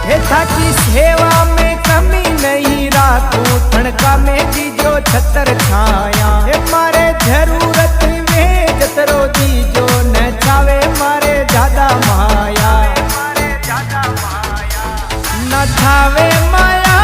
हे थाकी सेवा में कमी नहीं राखूं, ठणका में दीजो छतर छाया। हे मारे जरूरत में जतरो दीजो न चावे मारे ज्यादा माया, न थावे माया